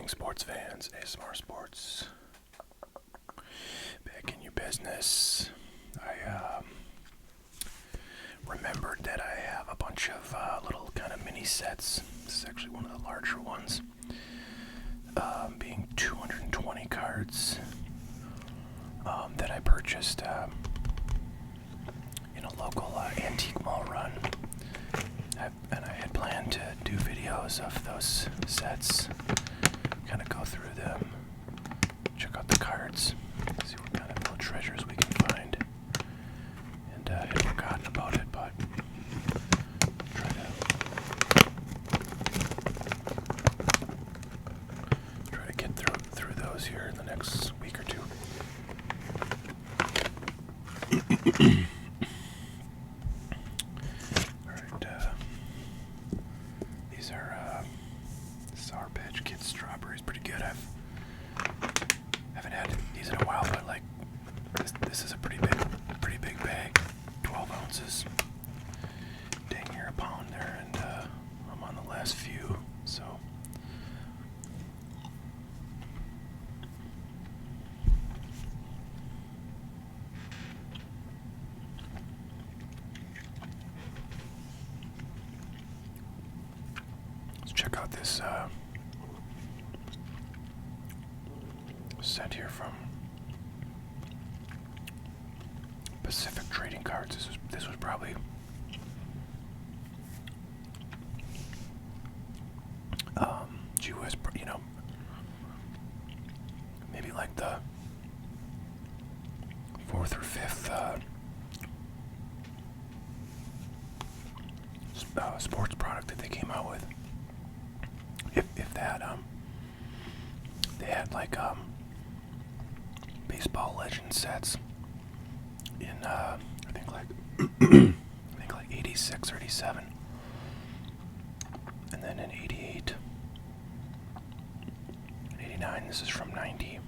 morning, sports fans. ASMR Sports. Back in your business. I remembered that I have a bunch of little kind of mini sets. This is actually one of the larger ones. Being 220 cards that I purchased in a local antique mall run. And I had planned to do videos of those sets, kind of go through them, check out the cards, see what kind of little treasures we can find. And I had forgotten about it, but try to get through those here in the next week or two. These are Sour Patch Kids strawberries, pretty good. Haven't had these in a while, but like this is a pretty big bag, 12 ounces. Dang near a pound there, and I'm on the last few, so. Let's check out this set here from Pacific Trading Cards. This was probably maybe like the fourth or fifth sports product that they came out with. If that, they had like baseball legend sets in I think like 86 or 87, and then in 88 and 89. This is from 90.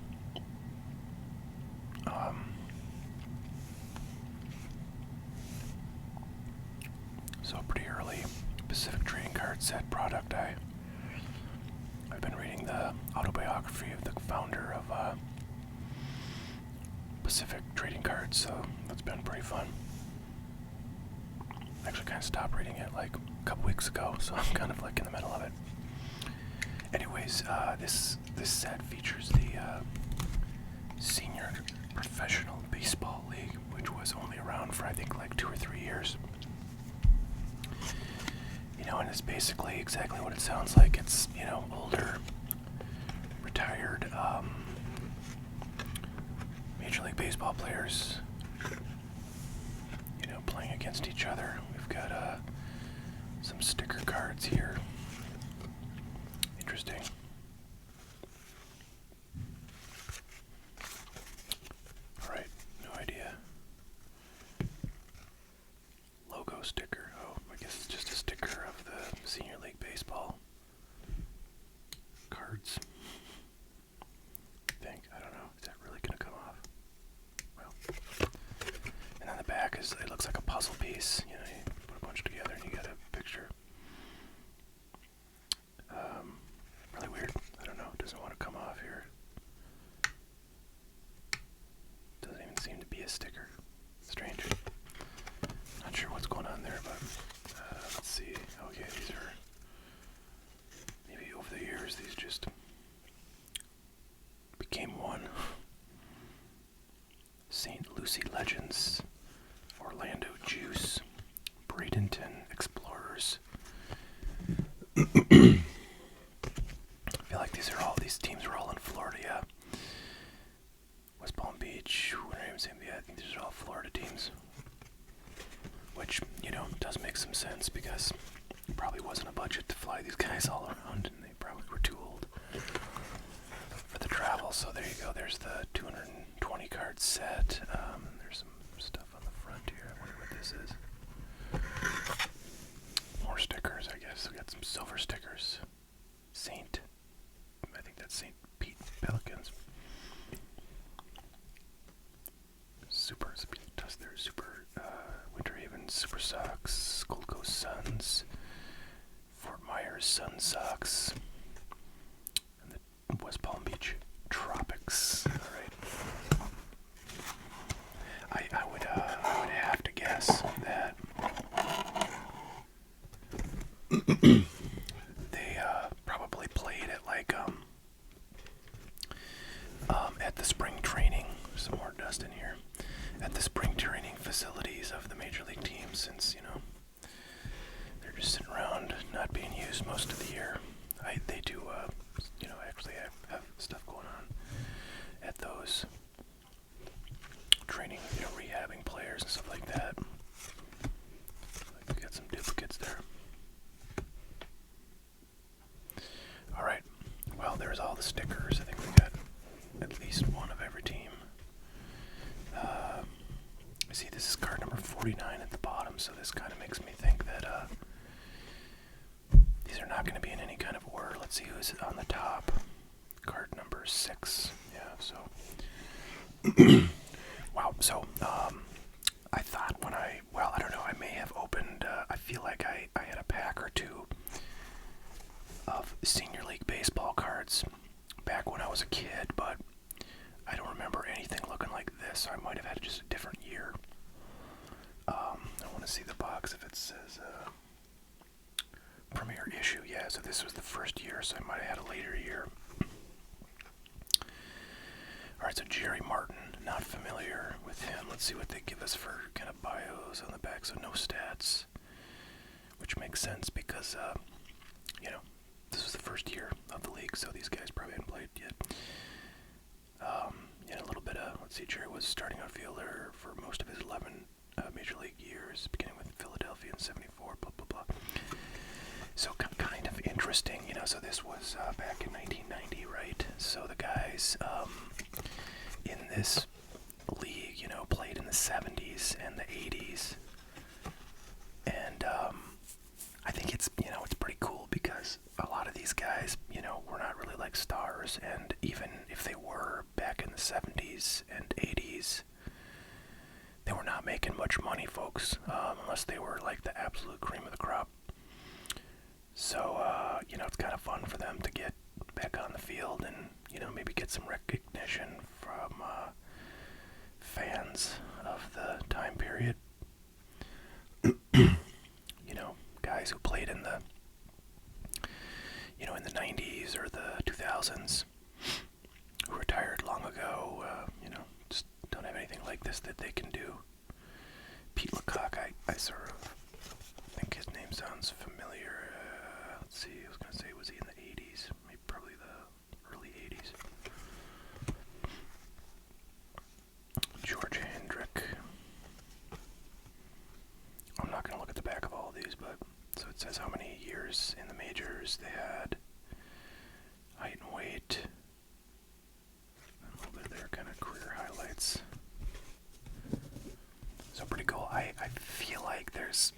So pretty early Pacific Trading Card set product. I've been reading the autobiography of the founder of Pacific Trading Cards, so that's been pretty fun. I actually kind of stopped reading it like a couple weeks ago, so I'm kind of like in the middle of it. Anyways, this set features the Senior Professional Baseball League, which was only around for I think like 2 or 3 years. And it's basically exactly what it sounds like. It's, older, retired Major League Baseball players, playing against each other. We've got some sticker cards here. Interesting. Alright, no idea. Logo sticker. Oh, I guess it's just a sticker of the Senior League Baseball cards. I don't know. Is that really gonna come off? Well, and on the back it looks like a puzzle piece. You put a bunch together and you get a picture. Really weird. I don't know. It doesn't want to come off here. Doesn't even seem to be a sticker. Strange. Not sure what's going on there, but let's see. Okay, these are maybe over the years these just became one. St. Lucie Legends, Orlando Juice, Bradenton Explorers. I feel like these teams are all in Florida, yeah. West Palm Beach, I think these are all Florida teams. Which, does make some sense because there probably wasn't a budget to fly these guys all around, and they probably were too old for the travel. So there you go. There's the 220 card set. There's some stuff on the front here. I wonder what this is. More stickers, I guess. We got some silver stickers. I think that's St. Pete Pelicans. Super Winter Haven Super Sox, Gold Coast Suns, Fort Myers Sun Sox, and the West Palm Beach Tropics. All right. I would have to guess that they probably played at like at the spring training. Some more dust in here. At the spring training facilities of the major league teams, since they're just sitting around not being used most of the year. They do actually have stuff going on at those training, rehabbing players and stuff like that. We got some duplicates there. All right. Well, there's all the stickers. I think we got at least one of every team. See, this is card number 49 at the bottom, so this kind of makes me think that these are not going to be in any kind of order. Let's see who's on the top. Card number 6. Yeah, so. Wow, so I thought I don't know, I may have opened, I feel like I had a pack or two of Senior League baseball cards back when I was a kid, but I don't remember anything looking like this, so I might have had just a different year. I want to see the box if it says premiere issue. Yeah, so this was the first year, so I might have had a later year. Alright, so Jerry Martin, not familiar with him. Let's see what they give us for kind of bios on the back. So no stats, which makes sense because, this was the first year of the league, so these guys probably hadn't played yet. A little bit of, let's see, Jerry was starting outfielder for most of his 11 major league years, beginning with Philadelphia in 74, blah, blah, blah. So kind of interesting, so this was back in 1990, right? So the guys in this league, played in the 70s and the 80s. And I think it's, it's pretty cool because a lot of these guys, were not really like stars, and even if they were back in the 70s and 80s, they were not making much money, folks, unless they were like the absolute cream of the crop. So, it's kind of fun for them to get back on the field and, maybe get some recognition from fans of the time period. Guys who played in the, in the 90s or the 2000s, who retired long ago, just don't have anything like this that they can do. Pete Lecoq, I sort of think his name sounds familiar. Let's see, I was going to say, was he in the 80s? Maybe probably the early 80s. George Hendrick. I'm not going to look at the back of all of these, but so it says how many years in the majors they had, height and weight, a little bit of their kind of career highlights. So pretty cool. I feel like there's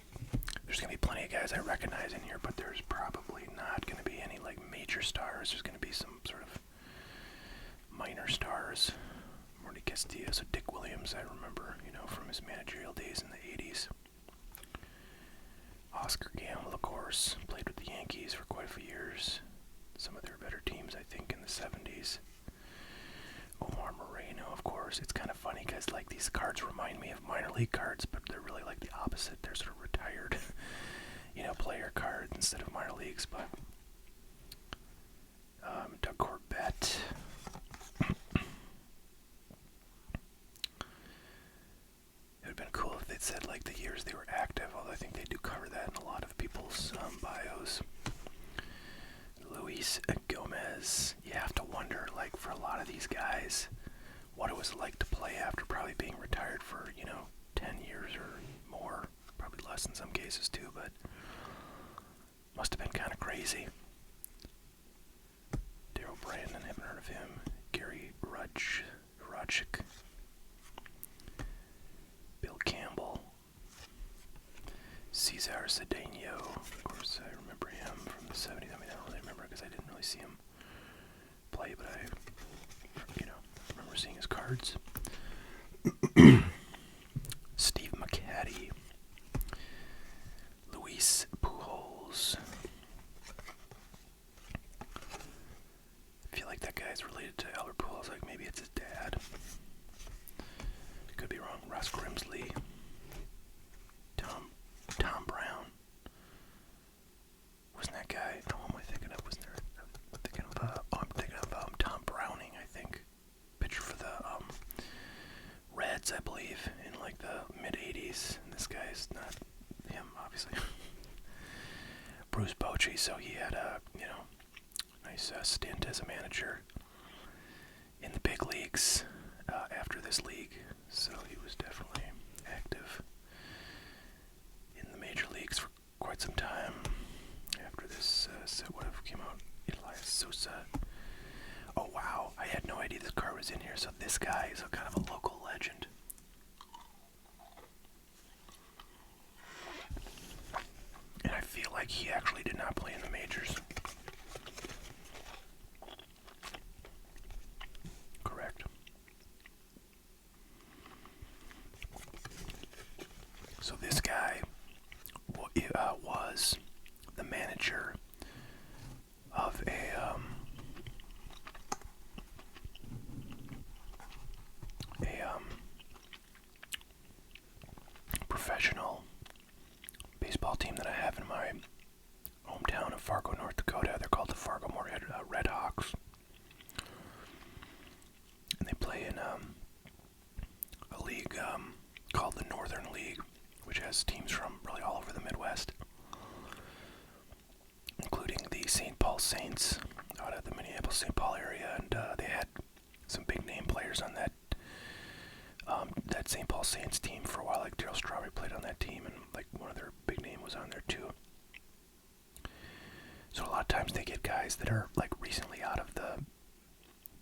going to be plenty of guys I recognize in here, but there's probably not going to be any like major stars. There's going to be some sort of minor stars. Marty Castillo, so Dick Williams, I remember, from his managerial days in the 80s. Oscar Gamble, of course, played with the Yankees for quite a few years. Some of their better teams, I think, in the 70s. Omar Moreno, of course. It's kind of funny because, like, these cards remind me of minor league cards, but they're really like the opposite. They're sort of retired, player cards instead of minor leagues. But Doug Corbett. It would have been cool if they'd said, like, the years they were active, although I think they do cover that in a lot of people's bios. Luis Gomez. You have to wonder, like, for a lot of these guys, what it was like to play after probably being retired for, 10 years or more. Probably less in some cases, too, but must have been kind of crazy. Daryl Brandon, haven't heard of him. Gary Rodchick. Bill Campbell. Cesar Cedeno. Of course, I remember him from the 70s. I mean, I don't really remember because I didn't really see him play, but I, remember seeing his cards. Steve McCaddy. Luis Pujols. I feel like that guy Gus Grimsley, Tom Brown. Wasn't that guy? Oh, what am I thinking of? Wasn't there? I'm thinking of Tom Browning, I think. Pitcher for the Reds, I believe, in like the mid '80s. And this guy's not him, obviously. Bruce Bochy, so he had a nice stint as a manager in the big leagues after this league. So he was definitely active in the major leagues for quite some time after this set would have came out. Elias Sosa. Oh wow, I had no idea this card was in here. So this guy is a kind of a local legend. And I feel like he actually did not play in the majors. Correct. So this guy was the manager of a professional baseball team that I have in my hometown of Fargo, North Dakota. They're called the Fargo Moorhead Red Hawks. And they play in a league called the Northern League, which has teams from really all over the Midwest, including the St. Paul Saints out of the Minneapolis-St. Paul area, and they had some big name players on that St. Paul Saints team for a while. Like Darryl Strawberry played on that team, and like one of their big name was on there too. So a lot of times they get guys that are like recently out of the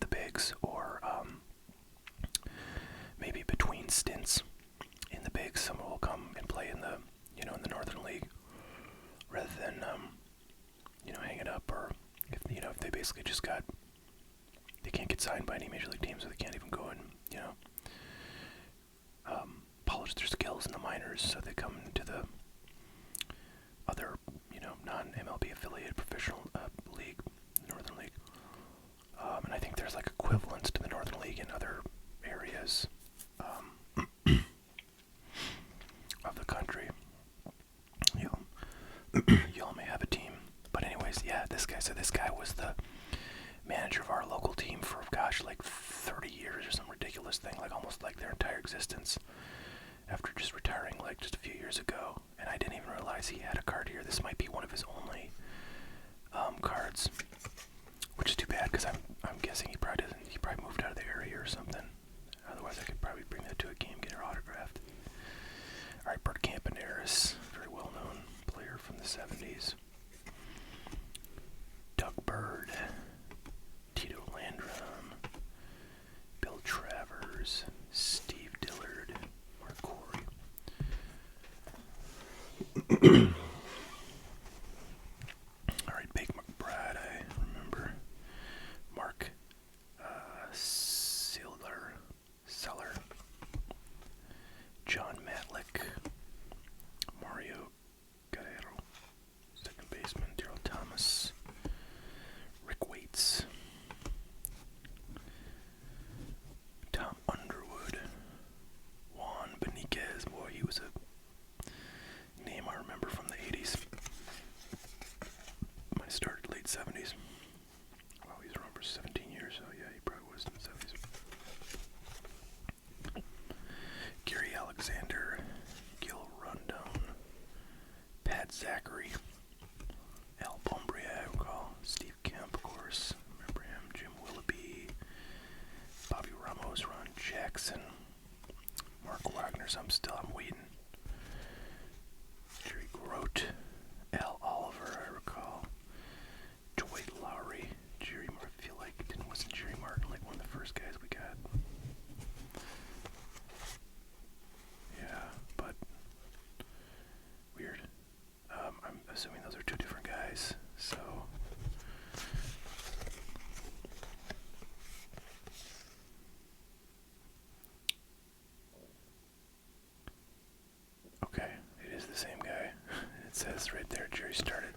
bigs, or maybe between stints in the bigs. Someone will come and play in the in the Northern League rather than hang it up, or if they basically just they can't get signed by any major league teams, so they can't even go and polish their skills in the minors, so they come to the other non-MLB affiliated professional league, Northern League. And I think there's like equivalents to the Northern League in other areas of the country. Y'all may have a team, but anyways, yeah, this guy was the manager of our local team for like 30 years or some ridiculous thing, like almost like their entire existence, after just retiring like just a few years ago. And I didn't even realize he had a card here. This might be one of his only cards, which is too bad, because I'm guessing he probably moved out of the area or something. Otherwise I could probably bring that to a game, get her autographed. Alright, Bert Campaneris, very well known player from the 70s. Doug Bird, Tito Landrum, Bill Travers, Steve Dillard, Mark Corey. Alright, Big McBride, I remember. Mark Seller, John Matlick, Mario Guerrero, second baseman, Darryl Thomas, Rick Waits, Tom Underwood, Juan Beniquez. Boy, he was a name I remember from the 80s. Might have started late 70s. Wow, he's around for 17 years, so yeah, he probably was in the 70s. Gary Alexander, Gil Rondon, Pat Zachary, Al Bombria, I recall, Steve Kemp, of course, remember him, Jim Willoughby, Bobby Ramos, Ron Jackson, Mark Wagner, so I'm waiting. Jerry Grote, Al Oliver, I recall, Dwight Lowry, Jerry Martin. I feel like wasn't Jerry Martin like one of the first guys we got? Yeah, but weird. I'm assuming those are two different guys, so. Okay, it is the same guy. It says right there, Jerry started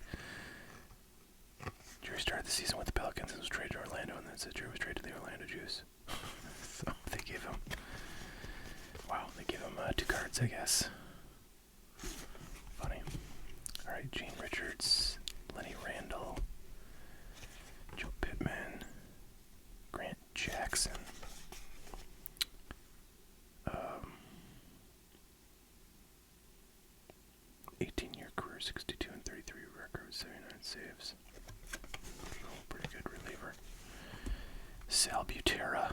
the season with the Pelicans and was traded to Orlando, and then it says Jerry was traded to the Orlando Juice. So they gave him cards, I guess. Funny. Alright, Gene Richards, Lenny Randall, Joe Pittman, Grant Jackson. 18-year career, 62 and 33 record, 79 saves. Pretty good reliever. Sal Butera,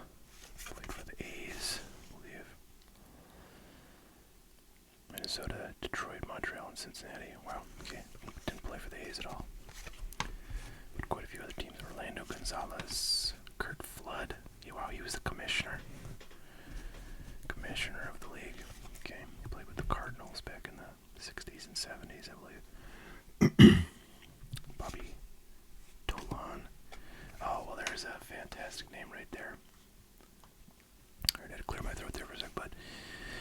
played for the A's, I believe. Minnesota, Detroit, Montreal, and Cincinnati. Wow, okay. Didn't play for the A's at all. But quite a few other teams. Orlando Gonzalez, Kurt Flood. Yeah, wow, he was the commissioner. Commissioner of the league. Okay, he played with the Cardinals back in the 60s and 70s, I believe. Bobby Tolan. Oh, well, there's a fantastic name right there. I had to clear my throat there for a sec, but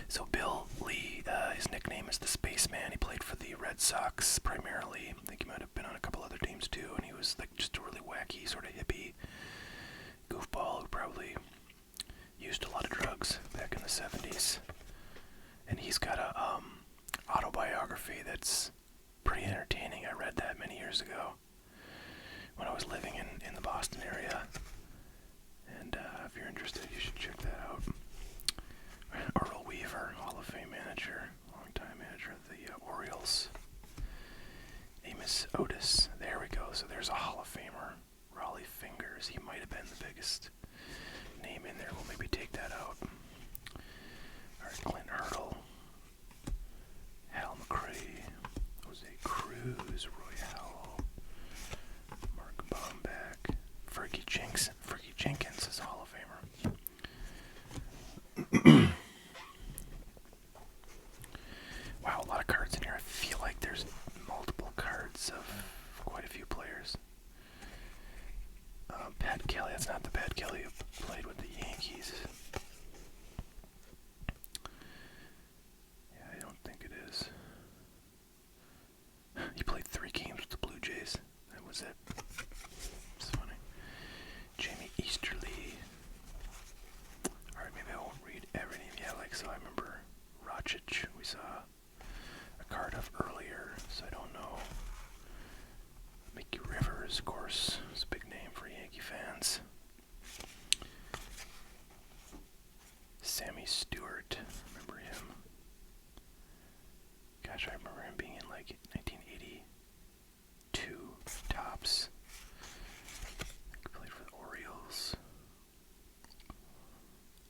so Bill Lee, his nickname is the Spaceman. He played for the Red Sox primarily. I think he might have been on a couple other teams too, and he was like just a really wacky sort of hippie goofball who probably used a lot of drugs back in the 70s. And he's got a autobiography that's pretty entertaining. I read that many years ago when I was living in the Boston area. And if you're interested, you should check that out. Earl Weaver, Hall of Fame manager, longtime manager of the Orioles. Amos Otis, there we go. So there's a Hall of Famer. Raleigh Fingers, he might have been the biggest name in there. We'll maybe take that out. Alright, Clint Hurdle, Hal McRae, Jose Cruz, Roy Howell, Mark Bomback, Fergie Jenkins is a Hall of Famer. Wow, a lot of cards in here. I feel like there's multiple cards of quite a few players. Pat Kelly, that's not the Pat Kelly who played with the Yankees. Yeah, I don't think it is. He played 3 games with the Blue Jays. That was it. It's funny. Jamie Easterly. Alright, maybe I won't read every name. Yeah, like, so I remember Rochich, we saw a card of earlier, so I don't know. Mickey Rivers, of course, is a big name for Yankee fans. Sammy Stewart, remember him? Gosh, I remember him being in like 1982 tops. He played for the Orioles.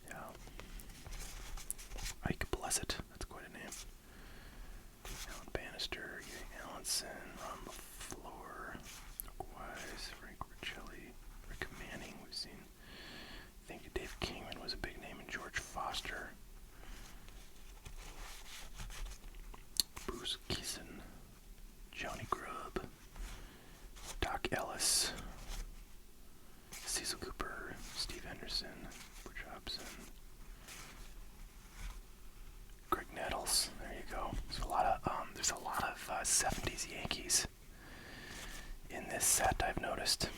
Yeah. Ike Blessett, that's quite a name. Alan Bannister, Gary Allenson, Ron LaFleur, Wise, Frank Riccelli, Rick Manning, we've seen. I think Dave Kingman was a big name, and George Foster. Bruce Keeson, Johnny Grubb, Doc Ellis, Cecil Cooper, Steve Henderson, Butch Hobson, Greg Nettles. There you go. There's a lot of 70s Yankees in this set, I've noticed,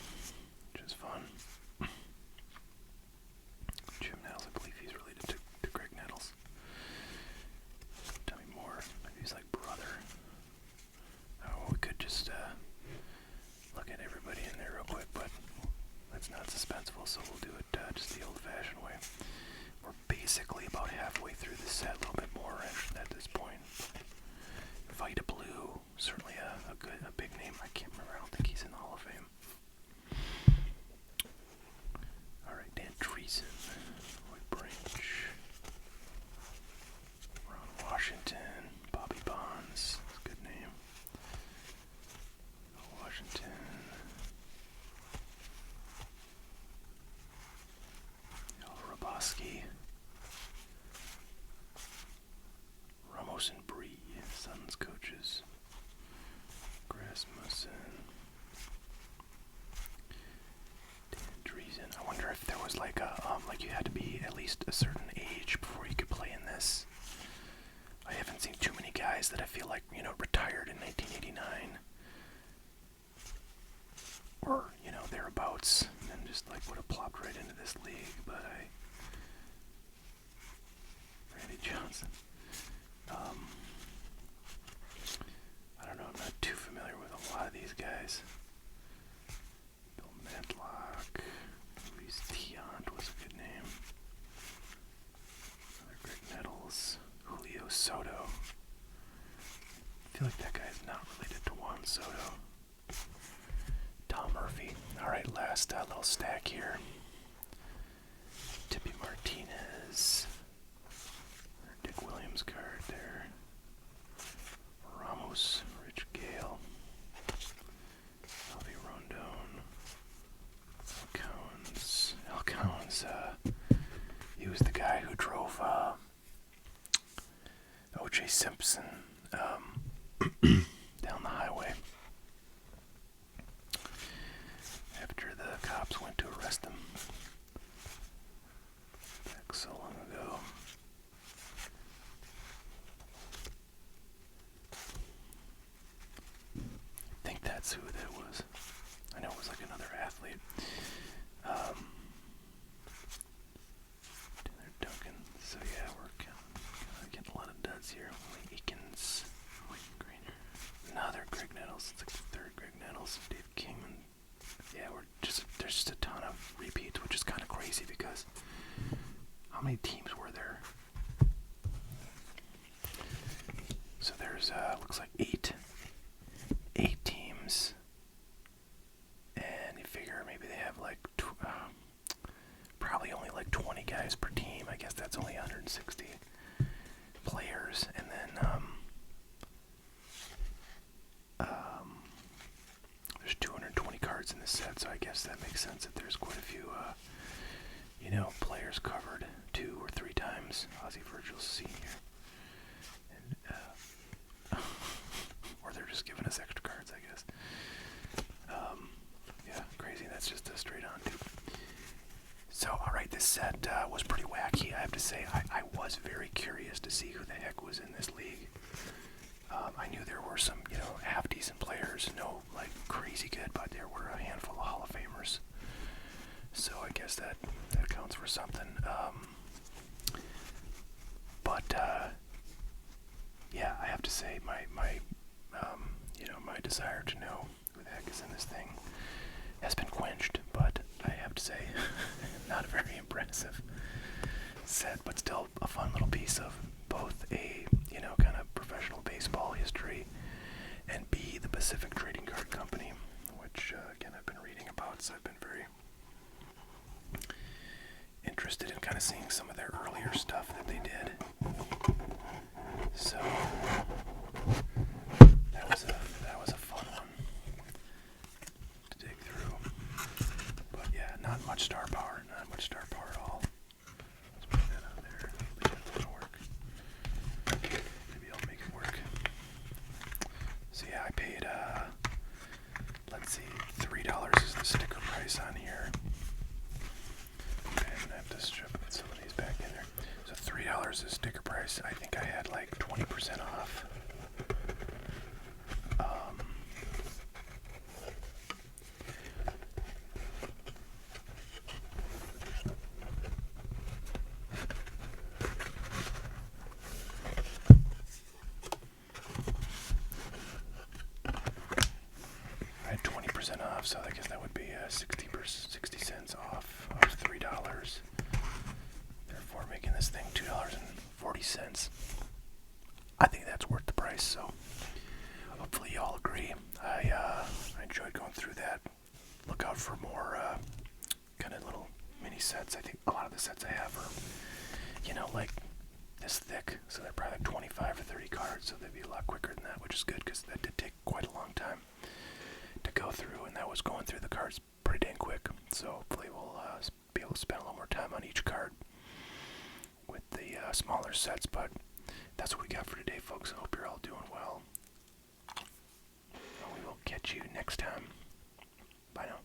which is fun. Jim Nettles, I believe he's related to Greg Nettles. Tell me more. Maybe he's like brother. Oh, we could just look at everybody in there real quick, but that's not suspenseful, so we'll do it just the old-fashioned way. We're basically about halfway through the set, a little bit more at this point. Vita Blue, certainly a big name. I can't remember. I don't think he's in the Hall of Fame. All right, Dan Treason, Roy Branch, Ron Washington, Bobby Bonds. That's a good name. Washington. Al Roboski. feel like that guy's not related to Juan Soto. Tom Murphy. Alright, last little stack here. Tippy Martinez. Dick Williams card there. Ramos, Rich Gale. Alvy Rondon. Al Collins, he was the guy who drove O.J. Simpson down the highway after the cops went to arrest him back so long ago. I think that's who that was. I know it was like another athlete. Duncan. So yeah, we're kind of getting a lot of duds here. Eakins, another Greg Nettles. It's like the third Greg Nettles. Dave Kingman. Yeah, there's just a ton of repeats, which is kind of crazy because how many teams were there? So there's looks like eight teams, and you figure maybe they have like probably only like 20 guys per team. I guess that's only 160 players, and then there's 220 cards in this set, so I guess that makes sense that there's quite a few, players covered 2 or 3 times. Ozzie Virgil Sr. And, or they're just giving us extra cards, I guess. Yeah, crazy. That's just a straight on, dude. So, alright, this set was pretty wacky, I have to say. I was very curious to see who the heck was in this league. I knew there were some, half-decent players, no, like, crazy good, but there were a handful of Hall of Famers. So I guess that counts for something. Yeah, I have to say, my desire to know who the heck is in this thing has been quenched, but I have to say, not a very impressive set, but still a fun little piece of both A, kind of professional baseball history, and B, the Pacific Trading Card Company, which, again, I've been reading about, so I've been very interested in kind of seeing some of their earlier stuff that they did. So, that was a fun one to dig through. But yeah, not much star power at all. Let's put that on there. Maybe that'll work. Maybe I'll make it work. So yeah, I paid, let's see, $3 is the sticker price on here. Okay, I'm gonna have to strip some of these back in there. So $3 is sticker price. I think I had like 20% off. I had 20% off, so I guess that would be 60 cents off of $3. Therefore, making this thing $2.40. I think that's worth the price. So, hopefully, you all agree. I enjoyed going through that. Look out for more kind of little mini sets. I think a lot of the sets I have are, like this thick, so they're probably like 25 or 30 cards. So they'd be a lot quicker than that, which is good because that did take quite a long time to go through, and that was going through the cards pretty dang quick. So hopefully we'll be able to spend a little more time on each card with the smaller sets, but that's what we got for today, folks. I hope you're all doing well. And we will catch you next time. Bye now.